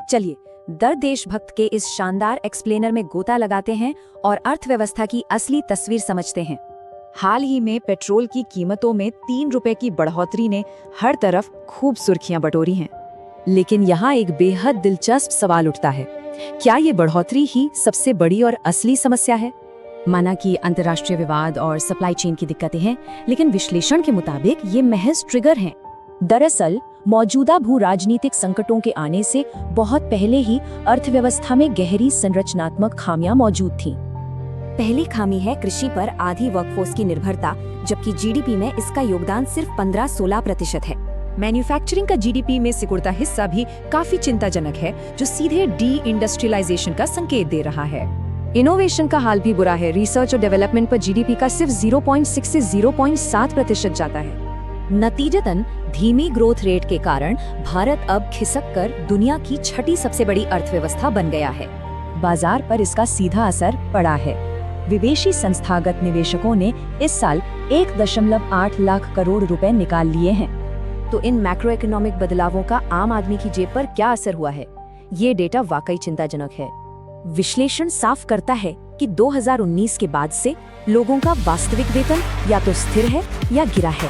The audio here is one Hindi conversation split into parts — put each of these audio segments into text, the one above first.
चलिए दर देशभक्त के इस शानदार एक्सप्लेनर में गोता लगाते हैं और अर्थव्यवस्था की असली तस्वीर समझते हैं। हाल ही में पेट्रोल की कीमतों में 3 रुपए की बढ़ोतरी ने हर तरफ खूब सुर्खियां बटोरी हैं। लेकिन यहाँ एक बेहद दिलचस्प सवाल उठता है, क्या ये बढ़ोतरी ही सबसे बड़ी और असली समस्या है? माना कि अंतर्राष्ट्रीय विवाद और सप्लाई चेन की दिक्कतें हैं, लेकिन विश्लेषण के मुताबिक ये महज ट्रिगर हैं। दरअसल मौजूदा भू राजनीतिक संकटों के आने से बहुत पहले ही अर्थव्यवस्था में गहरी संरचनात्मक खामियां मौजूद थीं। पहली खामी है कृषि पर आधी वर्कफोर्स की निर्भरता, जबकि जीडीपी में इसका योगदान सिर्फ 15-16% है। मैन्युफैक्चरिंग का जीडीपी में सिकुड़ता हिस्सा भी काफी चिंताजनक है, जो सीधे डी इंडस्ट्रियलाइजेशन का संकेत दे रहा है। इनोवेशन का हाल भी बुरा है। रिसर्च और डेवलपमेंट पर जीडीपी का सिर्फ 0.6 से 0.7% जाता है। नतीजतन धीमी ग्रोथ रेट के कारण भारत अब खिसक कर दुनिया की 6ठी सबसे बड़ी अर्थव्यवस्था बन गया है। बाजार पर इसका सीधा असर पड़ा है। विदेशी संस्थागत निवेशकों ने इस साल 1.8 लाख करोड़ रुपए निकाल लिए हैं। तो इन मैक्रो इकोनॉमिक बदलावों का आम आदमी की जेब पर क्या असर हुआ है? ये डेटा वाकई चिंताजनक है। विश्लेषण साफ करता है कि 2019 के बाद से लोगों का वास्तविक वेतन या तो स्थिर है या गिरा है।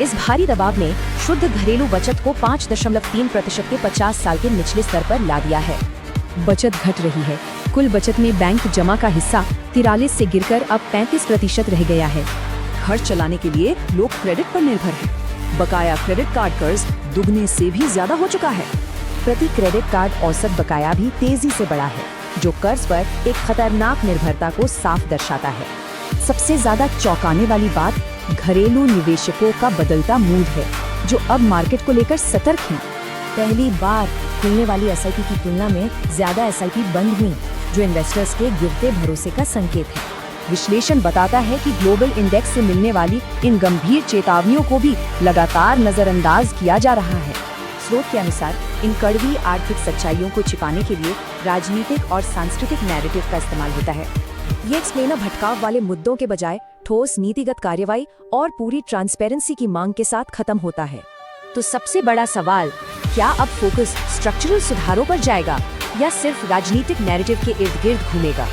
इस भारी दबाव ने शुद्ध घरेलू बचत को 5.3% के 50 साल के निचले स्तर पर ला दिया है। बचत घट रही है। कुल बचत में बैंक जमा का हिस्सा 43 से गिरकर अब 35% रह गया है। घर चलाने के लिए लोग क्रेडिट पर निर्भर हैं। बकाया क्रेडिट कार्ड कर्ज दुगने से भी ज्यादा हो चुका है। प्रति क्रेडिट कार्ड औसत बकाया भी तेजी से बढ़ा है, जो कर्ज पर एक खतरनाक निर्भरता को साफ दर्शाता है। सबसे ज्यादा चौंकाने वाली बात घरेलू निवेशकों का बदलता मूड है, जो अब मार्केट को लेकर सतर्क हैं। पहली बार खुलने वाली एसआईपी की तुलना में ज्यादा एसआईपी बंद हुई, जो इन्वेस्टर्स के गिरते भरोसे का संकेत है। विश्लेषण बताता है कि ग्लोबल इंडेक्स से मिलने वाली इन गंभीर चेतावनियों को भी लगातार नजरअंदाज किया जा रहा है। स्रोत के अनुसार इन कड़वी आर्थिक सच्चाइयों को छिपाने के लिए राजनीतिक और सांस्कृतिक नैरेटिव का इस्तेमाल होता है। ये एक्सप्लेनर भटकाव वाले मुद्दों के बजाय ठोस नीतिगत कार्रवाई और पूरी ट्रांसपेरेंसी की मांग के साथ खत्म होता है। तो सबसे बड़ा सवाल, क्या अब फोकस स्ट्रक्चरल सुधारों पर जाएगा या सिर्फ राजनीतिक नैरेटिव के इर्द गिर्द घूमेगा?